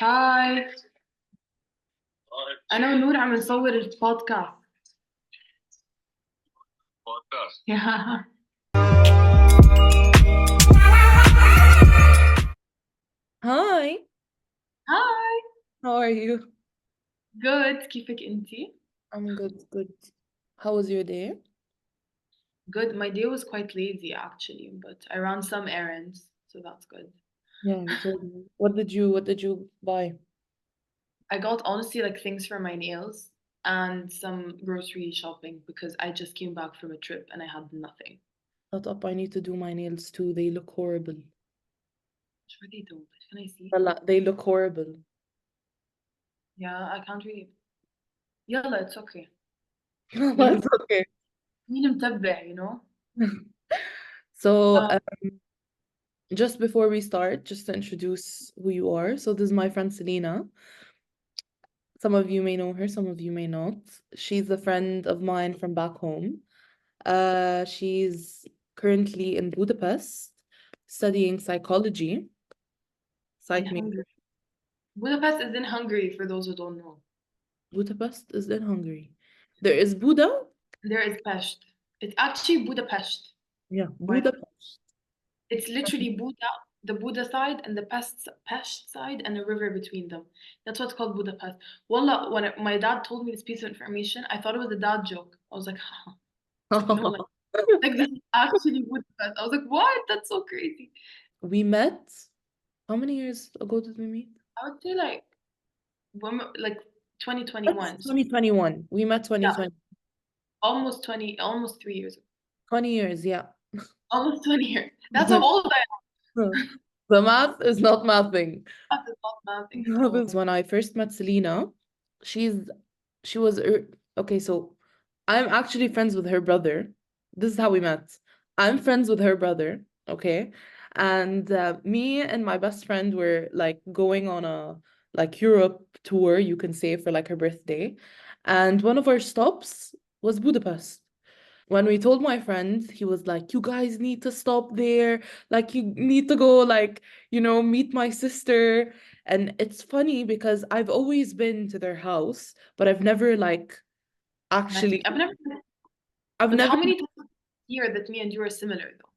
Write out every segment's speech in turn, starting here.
هاي. أنا ونور عم نصور البودكاست. يا Hi, هاي. how are you? Good. كيفك انتي؟ I'm good, good. How was your day? Good. My day was quite lazy actually, but I ran some errands, so that's good. Yeah, you told me. What did you buy? I got honestly like things for my nails and some grocery shopping because I just came back from a trip and I had nothing. Shut up, I need to do my nails too. They look horrible. Sure they don't, but can I see? Wallah, they look horrible. Yeah, I can't really. يلا, it's okay. مين It's okay. مين متبع, So, Um, just before we start, just to introduce who you are. So, this is my friend Celina. Some of you may know her, some of you may not. She's a friend of mine from back home. She's currently in Budapest studying psychology, in psych Hungary. major. Budapest is in Hungary for those who don't know. Budapest is in Hungary. There is Buda. There is Pest. It's actually Budapest. Yeah, Right. Budapest. It's literally Buda, the Buda side and the Pest side and a river between them. That's what's called Budapest. Wallah, when my dad told me this piece of information, I thought it was a dad joke. I was like, haha. No, like this is actually Budapest. I was like, what? That's so crazy. We met. How many years ago did we meet? I would say like That's 2021. So 2021. We met yeah, 2020. almost 20, almost 3 years ago. 20 years, yeah. Almost 20 years. That's how old I The math is not mathing. am. That's not nothing at all. When I first met Selena, she's she was okay, so I'm actually friends with her brother. This is how we met. I'm friends with her brother, okay? And me and my best friend were like going on a like Europe tour, you can say, for like her birthday. And one of our stops was Budapest. When we told my friend, he was like, "You guys need to stop there. Like, you need to go, like, meet my sister." And it's funny because I've always been to their house, but I've never, like, Met me. actually, I've But never, how many times here that me and you are similar though?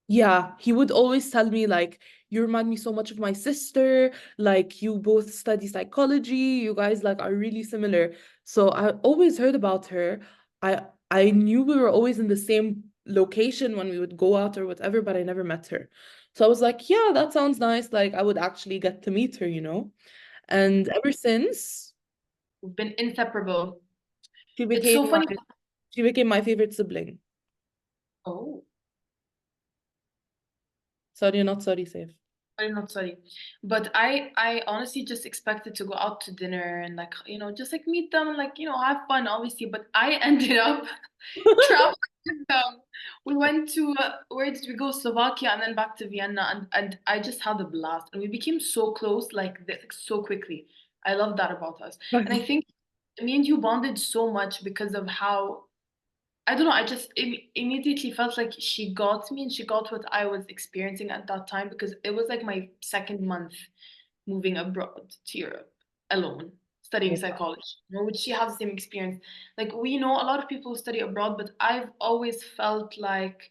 yeah, he would always tell me, like, "You remind me so much of my sister. Like, you both study psychology. You guys, like, are really similar." So I always heard about her. I knew we were always in the same location when we would go out or whatever, but I never met her. So I was like, yeah, that sounds nice. Like, I would actually get to meet her. And ever since, We've been inseparable. she It's became so my funny. she became my favorite sibling. Oh, Sorry, not sorry, safe. I'm not sorry. But I honestly just expected to go out to dinner and like, just like meet them and like, have fun, obviously. But I ended up traveling with them. We went to, where did we go? Slovakia and then back to Vienna. And I just had a blast. And we became so close, like this, like, so quickly. I love that about us. And I think me and you bonded so much because of how I don't know. I just immediately felt like she got me and she got what I was experiencing at that time because it was like my second month moving abroad to Europe alone, studying psychology. Would she have the same experience? Like we know a lot of people who study abroad, but I've always felt like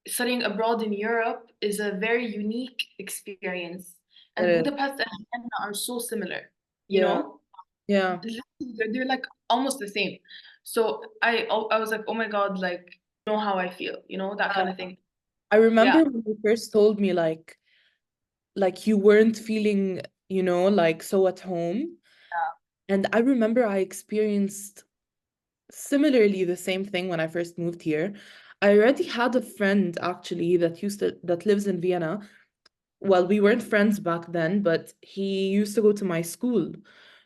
studying abroad in Europe is a very unique experience. It And is. Budapest and Vienna are so similar, you Yeah. know? Yeah. They're like almost the same. So I was like, oh my God, like know how I feel, that kind of thing. I Yeah. remember when you first told me like you weren't feeling, like so at home. And I remember I experienced similarly the same thing when I first moved here. I already had a friend actually that lives in Vienna. Well, we weren't friends back then, but he used to go to my school.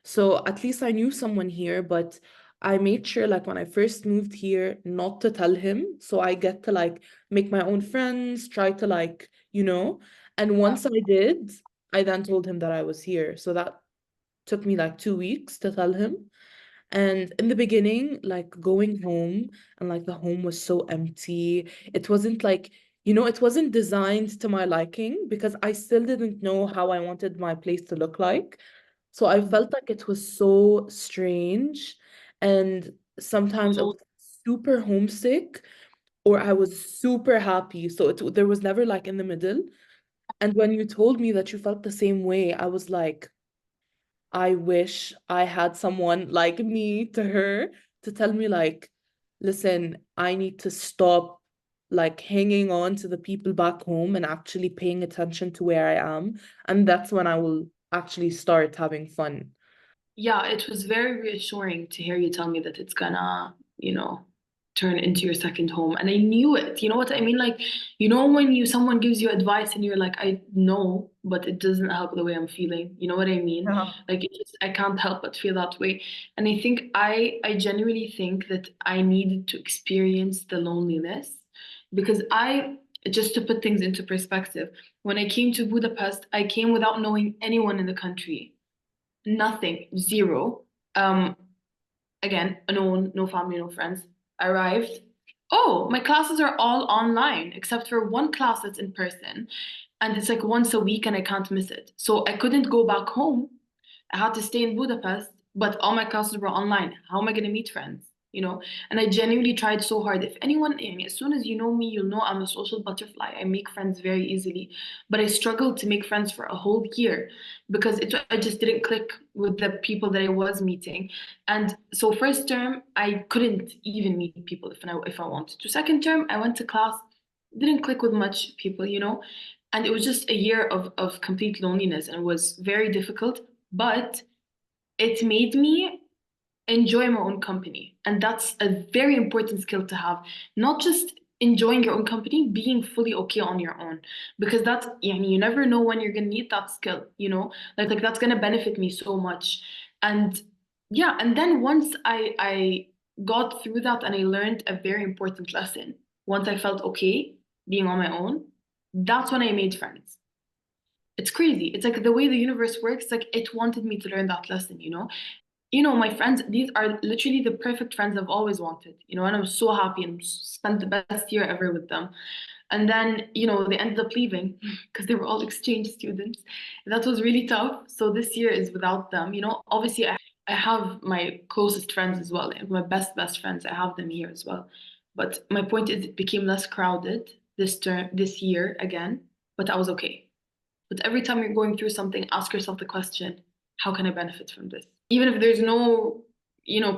So at least I knew someone here, but I made sure like when I first moved here not to tell him. So I get to like make my own friends, try to like. And Yeah. once I did, I then told him that I was here. So that took me like 2 weeks to tell him. And in the beginning, like going home and like the home was so empty. It wasn't like it wasn't designed to my liking because I still didn't know how I wanted my place to look like. So I felt like it was so strange. And sometimes I Oh, was super homesick or I was super happy. So there was never like in the middle. And when you told me that you felt the same way, I was like, I wish I had someone like me to her to tell me like, listen, I need to stop like hanging on to the people back home and actually paying attention to where I am. And that's when I will actually start having fun. yeah, it was very reassuring to hear you tell me that it's gonna, turn into your second home. And I knew it. You know what I mean? Like, when someone gives you advice and you're like, I know, but it doesn't help the way I'm feeling. You know what I mean? Yeah. Like, I can't help but feel that way. And I think I genuinely think that I needed to experience the loneliness because just to put things into perspective, when I came to Budapest, I came without knowing anyone in the country. Nothing, zero. Um, Again, alone, no family, no friends. Arrived. Oh, my classes are all online except for one class that's in person. And it's like once a week and I can't miss it. So I couldn't go back home. I had to stay in Budapest, but all my classes were online. How am I going to meet friends? And I genuinely tried so hard. If anyone, I mean, as soon as you know me, you'll know I'm a social butterfly. I make friends very easily, but I struggled to make friends for a whole year because I just didn't click with the people that I was meeting. And so first term, I couldn't even meet people if I wanted to. Second term, I went to class, didn't click with much people. And it was just a year of complete loneliness and it was very difficult, but it made me enjoy my own company. And that's a very important skill to have. Not just enjoying your own company, being fully okay on your own. Because that's, you never know when you're gonna need that skill. Like that's gonna benefit me so much. And yeah, and then once I got through that and I learned a very important lesson, once I felt okay being on my own, that's when I made friends. It's crazy. It's like the way the universe works, like it wanted me to learn that lesson. My friends, these are literally the perfect friends I've always wanted, and I was so happy and spent the best year ever with them. And then, they ended up leaving because they were all exchange students. That was really tough. So this year is without them. Obviously, I have my closest friends as well, my best friends. I have them here as well. But my point is, it became less crowded this year again, but I was okay. But every time you're going through something, ask yourself the question, how can I benefit from this? Even if there's no,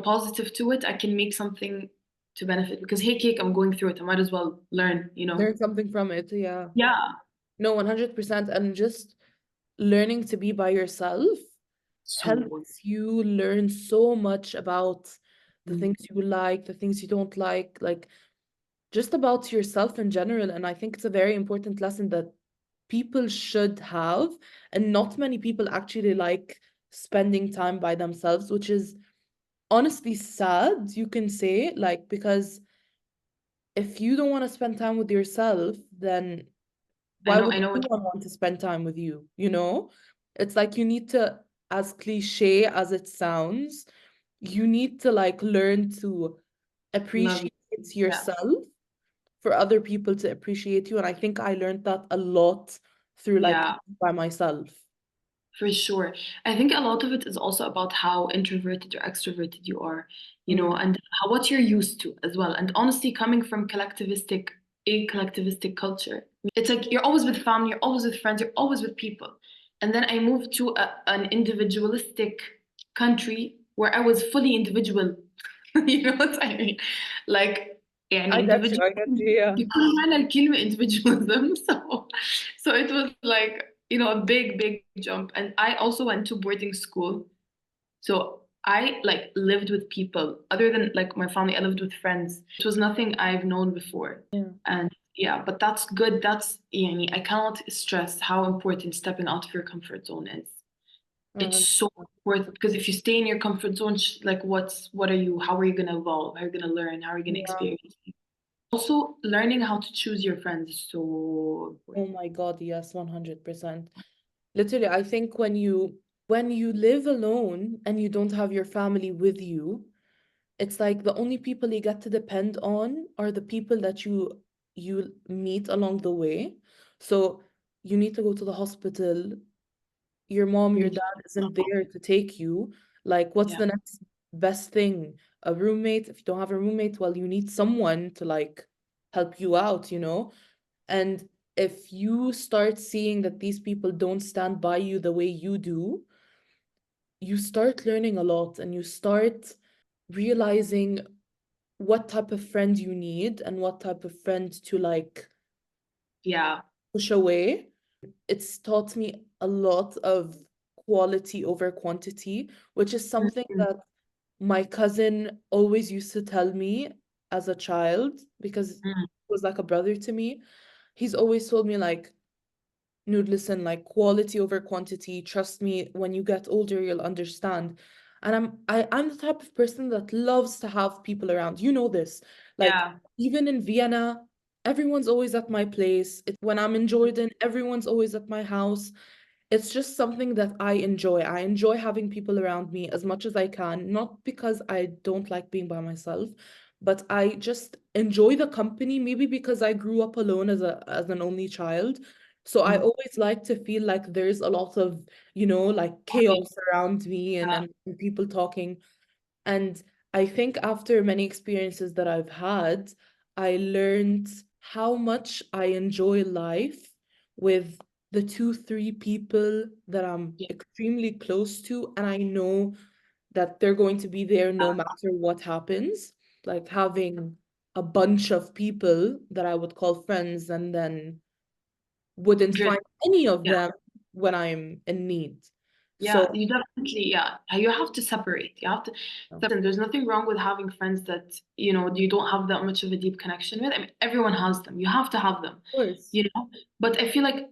positive to it, I can make something to benefit because hey, cake, I'm going through it. I might as well learn. Learn something from it. Yeah. Yeah. No, 100%. And just learning to be by yourself So important. helps you learn so much about the things you like, the things you don't like just about yourself in general. And I think it's a very important lesson that people should have. And not many people actually like spending time by themselves, which is honestly sad, you can say, like, because if you don't want to spend time with yourself, then I why know, would I know what anyone want to spend time with you? You know? It's like you need to, as cliche as it sounds, you need to like learn to you love you. appreciate Yeah. yourself for other people to appreciate you. And I think I learned that a lot through like Yeah. being by myself. For sure. I think a lot of it is also about how introverted or extroverted you are, Mm. and what you're used to as well. And honestly, coming from a collectivistic culture, it's like you're always with family, you're always with friends, you're always with people. And then I moved to an individualistic country where I was fully individual. You know what I mean? Like, يعني individual I get you, yeah. بكل معنى الكلمة individualism. So it was like, a big, big jump. And I also went to boarding school. So I like lived with people other than like my family. I lived with friends. It was nothing I've known before. Yeah. And yeah, but that's good. I cannot stress how important stepping out of your comfort zone is. It's so 100%. important because if you stay in your comfort zone, like what are you, how are you going to evolve? How are you going to learn? How are you going to Yeah. experience? Also, learning how to choose your friends is so Oh important. my God, yes, 100%. Literally, I think when you live alone and you don't have your family with you, it's like the only people you get to depend on are the people that you you meet along the way. So you need to go to the hospital. Your mom, your Mm. dad isn't there to take you. Like, what's Yeah. the next best thing? A roommate? If you don't have a roommate, well, you need someone to like help you out, you know? And if you start seeing that these people don't stand by you the way you do, you start learning a lot and you start realizing what type of friend you need and what type of friend to like Yeah. push away. It's taught me a lot of quality over quantity, which is something Mm. that my cousin always used to tell me as a child because he Mm. was like a brother to me. He's always told me like, Nude, listen, like quality over quantity. Trust me, when you get older, you'll understand. And I'm the type of person that loves to have people around. You know this. Like Yeah. even in Vienna, everyone's always at my place. When I'm in Jordan, everyone's always at my house. It's just something that I enjoy. I enjoy having people around me as much as I can, not because I don't like being by myself, but I just enjoy the company, maybe because I grew up alone as an only child. So I Mm. always like to feel like there's a lot of, like chaos around me and, Yeah. and people talking. And I think after many experiences that I've had, I learned how much I enjoy life with the two, three people that I'm Yeah. extremely close to, and I know that they're going to be there no matter what happens. Like having a bunch of people that I would call friends and then wouldn't Good. find any of Yeah. them when I'm in need. Yeah, So, you definitely, yeah. You have to separate. You have to separate. There's nothing wrong with having friends that, you don't have that much of a deep connection with. I mean, everyone has them. You have to have them, course. you know? But I feel like,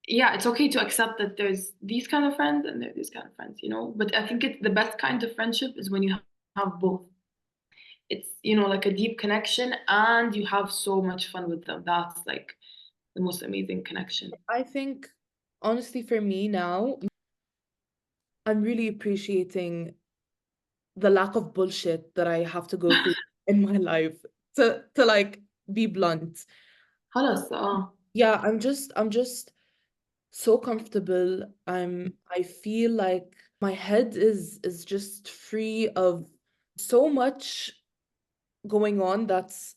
yeah, it's okay to accept that there's these kind of friends and there's these kind of friends. But I think it's the best kind of friendship is when you have both. It's like a deep connection and you have so much fun with them. That's like the most amazing connection. I think, honestly, for me now, I'm really appreciating the lack of bullshit that I have to go through in my life to like be blunt. خلاص اه. Yeah, I'm just so comfortable. I feel like my head is just free of so much going on that's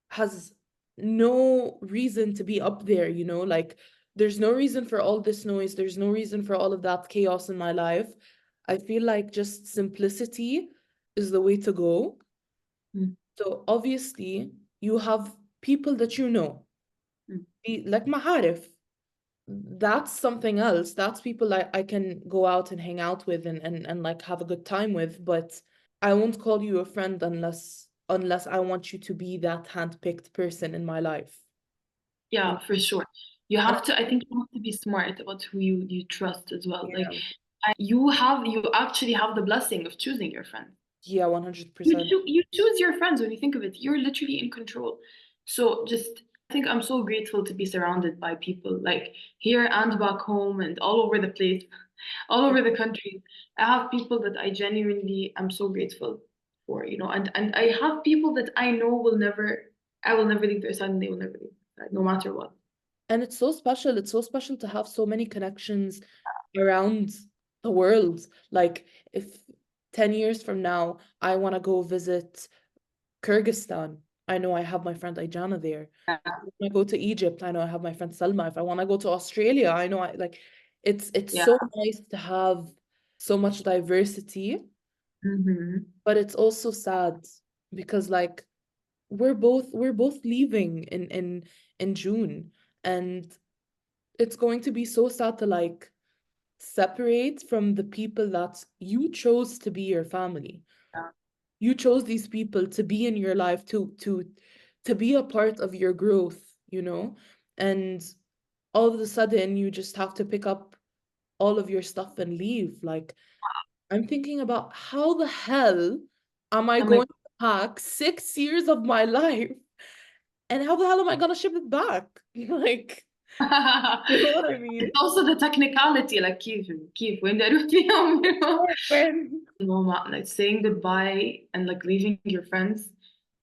has no reason to be up there, like there's no reason for all this noise, there's no reason for all of that chaos in my life. I feel like just simplicity is the way to go. Mm. So obviously you have people that Mm. like maharif. That's something else. That's people I can go out and hang out with and like have a good time with, but I won't call you a friend unless I want you to be that handpicked person in my life. You Yeah, for sure. You And have to, I think you have to be smart about who you trust as well. Like yeah, you actually have the blessing of choosing your friends. yeah, 100%. You choose your friends when you think of it. You're literally in control. So just I think I'm so grateful to be surrounded by people like here and back home and all over the place, all over the country. I have people that I genuinely am so grateful for, and I have people that I will never leave their side and they will never leave their side, no matter what. And it's so special. It's so special to have so many connections around the world. Like if 10 years from now I want to go visit Kyrgyzstan, I know I have my friend Aijana there. Yeah. If I go to Egypt, I know I have my friend Selma. If I want to go to Australia, I know I like it's Yeah. so nice to have so much diversity, Hmm. but it's also sad because like we're both leaving in June, and it's going to be so sad to like separate from the people that you chose to be your family. Yeah. You chose these people to be in your life to be a part of your growth. And all of a sudden you just have to pick up all of your stuff and leave. Like I'm thinking about how the hell am I Oh my going to pack 6 years of my life, and how the hell am I gonna ship it back? Like, you know what I mean? It's also the technicality, like كيف وين بدي اروح اليوم. When No, like saying goodbye and like leaving your friends.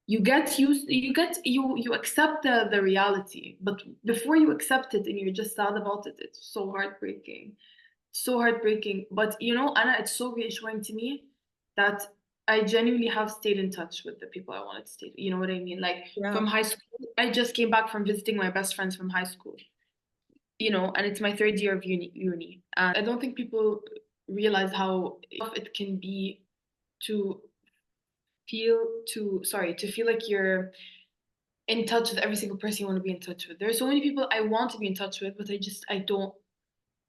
you accept the reality, but before you accept it and you're just sad about it, it's so heartbreaking. So heartbreaking. But you know, Anna, it's so reassuring to me that I genuinely have stayed in touch with the people I wanted to stay. You know what I mean? Like Yeah. from high school, I just came back from visiting my best friends from high school. You know, and it's my third year of uni. And I don't think people realize how tough it can be to to feel like you're in touch with every single person you want to be in touch with. There are so many people I want to be in touch with, but I don't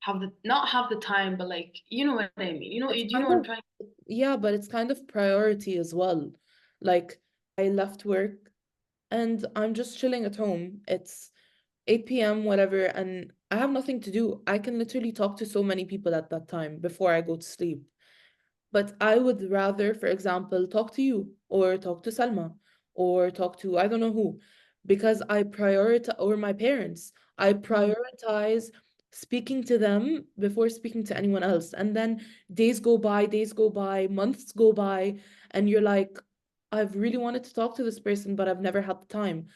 have the not have the time, but like you know what I mean. You know, It's do you know kind what I'm of, trying? yeah, but it's kind of priority as well. Like, I left work and I'm just chilling at home. It's 8 p.m., whatever, and I have nothing to do. I can literally talk to so many people at that time before I go to sleep. But I would rather, for example, talk to you or talk to Salma or talk to I don't know who, because I prioritize, or my parents, I Mm. prioritize speaking to them before speaking to anyone else. And then days go by, months go by, and you're like, I've really wanted to talk to this person, but I've never had the time.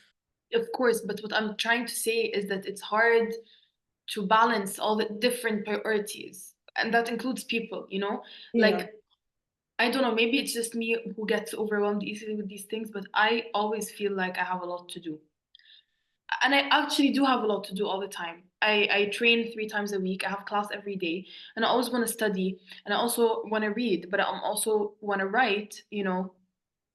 Of course, but what I'm trying to say is that it's hard to balance all the different priorities, and that includes people. You know, Yeah. like I don't know, maybe it's just me who gets overwhelmed easily with these things, but I always feel like I have a lot to do. And I actually do have a lot to do all the time. I train 3 times a week. I have class every day, and I always want to study, and I also want to read, but I'm also want to write, you know,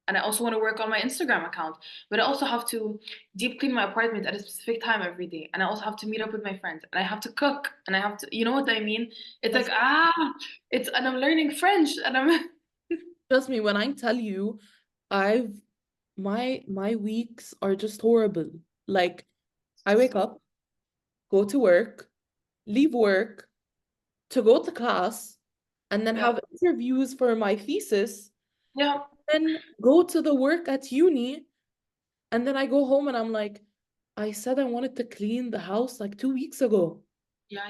and I also want to work on my Instagram account. But I also have to deep clean my apartment at a specific time every day, and I also have to meet up with my friends, and I have to cook, and I have to, you know what I mean? It's like Yes. it's and I'm learning French, and I'm Trust me when I tell you, I've my weeks are just horrible. Like, I wake up, go to work, leave work to go to class, and then yeah, have interviews for my thesis, yeah, then go to the work at uni, and then I go home and I'm like, I said I wanted to clean the house like 2 weeks ago. yeah.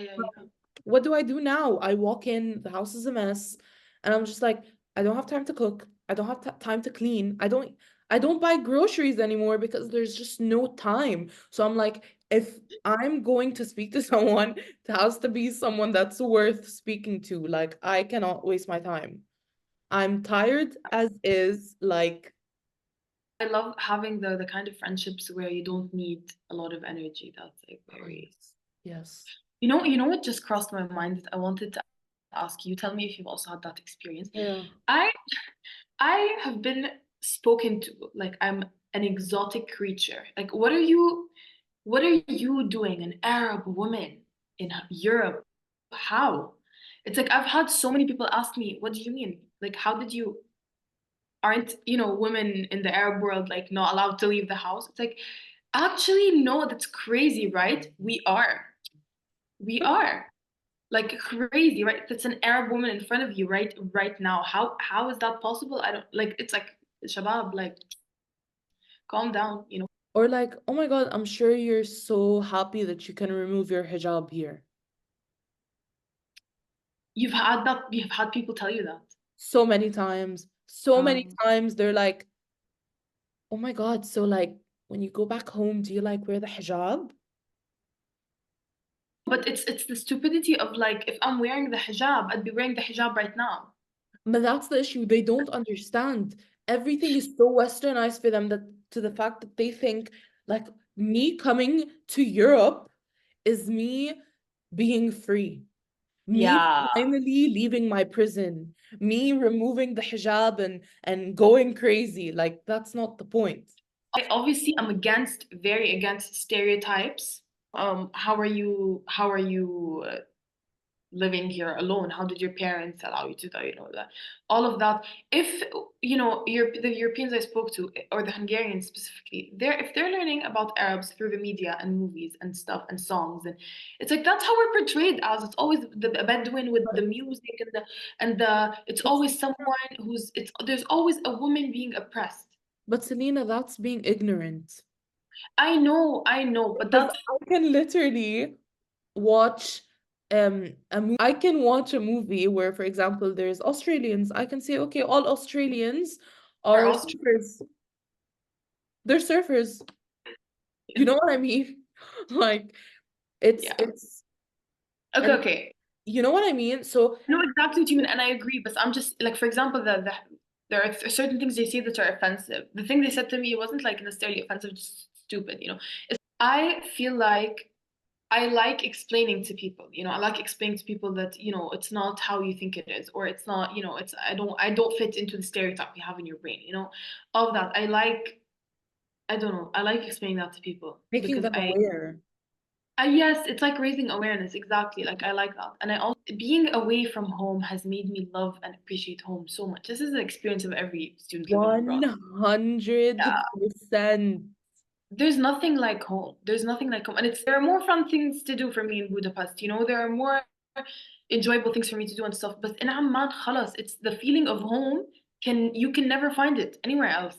What do I do now? I walk in, the house is a mess, and I'm just like, I don't have time to cook. I don't have time to clean. I don't buy groceries anymore because there's just no time. So I'm like, if I'm going to speak to someone, it has to be someone that's worth speaking to. Like, I cannot waste my time. I'm tired as is, like, I love having the kind of friendships where you don't need a lot of energy. That's like oh, very, yes. Yes. you know what just crossed my mind that I wanted to ask you. Tell me if you've also had that experience. Yeah. I I have been spoken to like I'm an exotic creature. Like what are you doing, an Arab woman in Europe? How? It's like I've had so many people ask me, what do you mean? Like how did you aren't, you know, women in the Arab world like not allowed to leave the house? It's like actually no, that's crazy, right? We are. We are. Like crazy, right? That's an Arab woman in front of you right now. How is that possible? I don't like it's like Shabab, like calm down, you know. Or like, oh my God, I'm sure you're so happy that you can remove your hijab here. You've had people tell you that. So many times. So many Um, times they're like, oh my God, so like when you go back home, do you like wear the hijab? but it's the stupidity of like if I'm wearing the hijab, I'd be wearing the hijab right now. But that's the issue. They don't understand. Everything is so westernized for them, that to the fact that they think like me coming to Europe is me being free. Me Yeah. finally leaving my prison. Me removing the hijab and going crazy. Like, that's not the point. I obviously I'm very against stereotypes. How are you living here alone? How did your parents allow you to do, you know, that all of that? If you know the Europeans I spoke to, or the Hungarians specifically, if they're learning about Arabs through the media and movies and stuff and songs, and it's like that's how we're portrayed as. It's always the Bedouin with the But music and the it's always someone who's it's there's always a woman being oppressed. but Selena, that's being ignorant. I know, but Because that's I can literally watch a movie. I can watch a movie where, for example, there's Australians. I can say, okay, all Australians our are Austrian. strippers. They're surfers. You know what I mean? Like Yeah. it's Okay, and okay. you know what I mean? So I know exactly what you mean, and I agree, but I'm just like, for example, there are certain things they say that are offensive. The thing they said to me wasn't like necessarily offensive, just stupid, you know. I feel like I like explaining to people, you know, I like explaining to people that, you know, it's not how you think it is, or it's not, you know, it's I don't fit into the stereotype you have in your brain, you know, all of that. I don't know, I like explaining that to people making because them aware. yes, it's like raising awareness, exactly. Like I like that. And I also being away from home has made me love and appreciate home so much. This is the experience of every student living abroad. Yeah. 100%. There's nothing like home. There's nothing like home. And there are more fun things to do for me in Budapest. You know, there are more enjoyable things for me to do and stuff. But in Amman, خلاص, it's the feeling of home you can never find it anywhere else.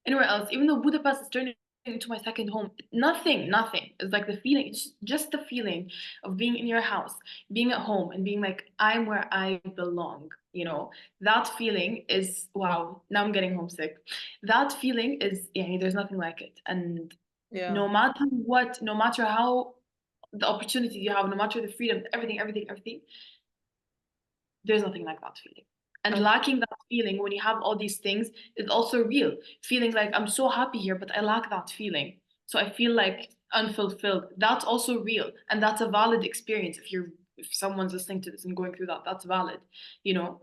Even though Budapest is turning into my second home, nothing. It's like the feeling, it's just the feeling of being in your house, being at home, and being like, I'm where I belong. You know, that feeling is wow. Now I'm getting homesick. That feeling is, yeah, there's nothing like it. And Yeah. no matter what, no matter how the opportunities you have, no matter the freedom, everything, there's nothing like that feeling. And I lacking that feeling when you have all these things is also real. Feeling like I'm so happy here, but I lack that feeling. So I feel like unfulfilled. That's also real. And that's a valid experience. If someone's listening to this and going through that, that's valid, you know?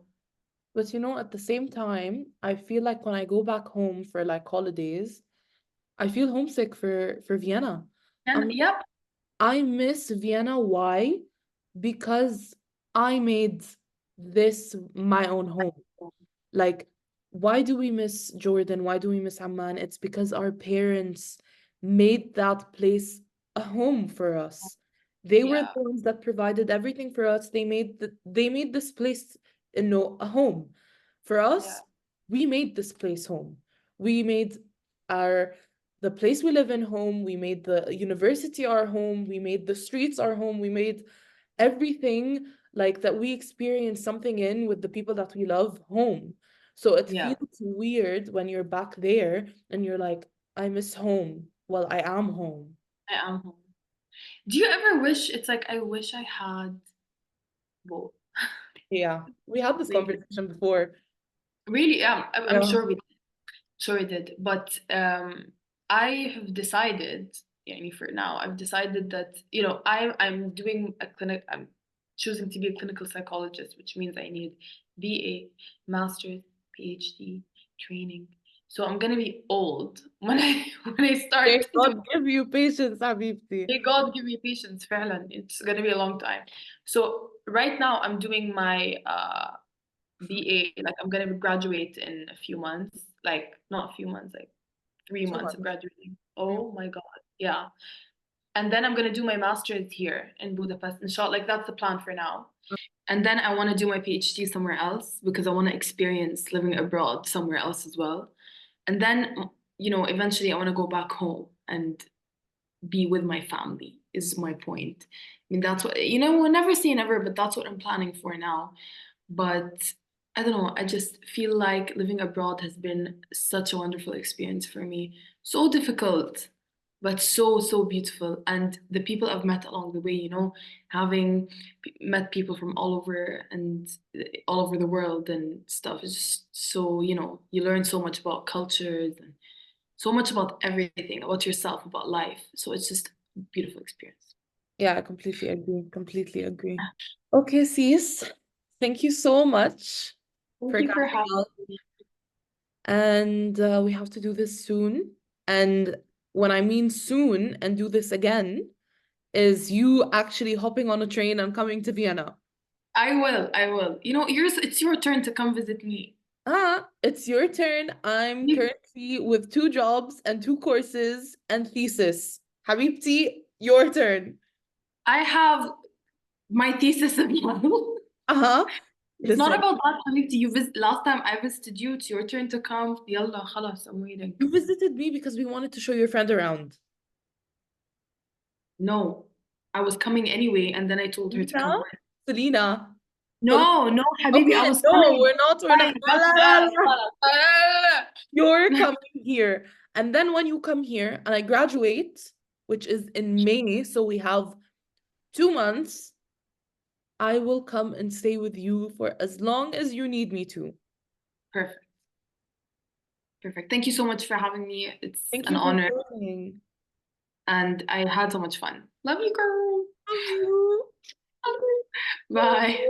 But you know, at the same time, I feel like when I go back home for like holidays, I feel homesick for Vienna. And Um, yep, I miss Vienna. Why? Because I made this my own home. Like, why do we miss Jordan? Why do we miss Amman? It's because our parents made that place a home for us. They were the yeah, ones that provided everything for us. They made this place, you know, a home. For yeah, us, we made this place home. We made our the place we live in home. We made the university our home. We made the streets our home. We made everything like that we experience something in with the people that we love home. So it yeah. feels weird when you're back there and you're like, I miss home. Well, I am home. I am home. Do you ever wish it's like I wish I had both? Yeah, we had this Really, conversation before. really, yeah, I'm Yeah. sure we sure it did. But I have decided, yani for now, I've decided that, you know, I'm doing a clinic, I'm choosing to be a clinical psychologist, which means I need BA, master's, PhD, training. So I'm gonna be old when I when I May start doing. God give you patience, Habibti. May God give me patience, فعلا. It's gonna be a long time. So right now I'm doing my BA, like I'm gonna graduate in a few months, like not a few months, like 3 months of 2 months. graduating. Yeah. Oh my God. Yeah. And then I'm gonna do my master's here in Budapest, inshallah. Like that's the plan for now. And then I want to do my PhD somewhere else because I want to experience living abroad somewhere else as well. And then, you know, eventually I want to go back home and be with my family, is my point. I mean, that's what, you know, we'll never say never, but that's what I'm planning for now. But I don't know, I just feel like living abroad has been such a wonderful experience for me. So difficult, but so beautiful. And the people I've met along the way, you know, having met people from all over the world and stuff is just so, you know, you learn so much about cultures and so much about everything, about yourself, about life. So it's just a beautiful experience. Yeah, I completely agree. Completely agree. Okay, sis. Thank you so much Thank for you for coming having out. me. And we have to do this soon. And when I mean soon and do this again, is you actually hopping on a train and coming to Vienna. I will. You know, it's your turn to come visit me. It's your turn. I'm currently with 2 jobs and 2 courses and thesis. Habibti, your turn. I have my thesis as well. Uh-huh. It's not Listen, about that, Hamid. Last time I visited you, it's your turn to come. Yalla, خلاص, I'm waiting. you visited me because we wanted to show your friend around. No, I was coming anyway, and then I told her to Selena? come. Selena. So, No, no, Habibi, I okay, was no, coming. we're not. Fine, La, la, la, la. خلاص. You're coming here. And then when you come here and I graduate, which is in May, so we have 2 months, I will come and stay with you for as long as you need me to. Perfect. Perfect. Thank you so much for having me. It's Thank an you for honor, joining. and I had so much fun. Love you, girl. Love you. Bye.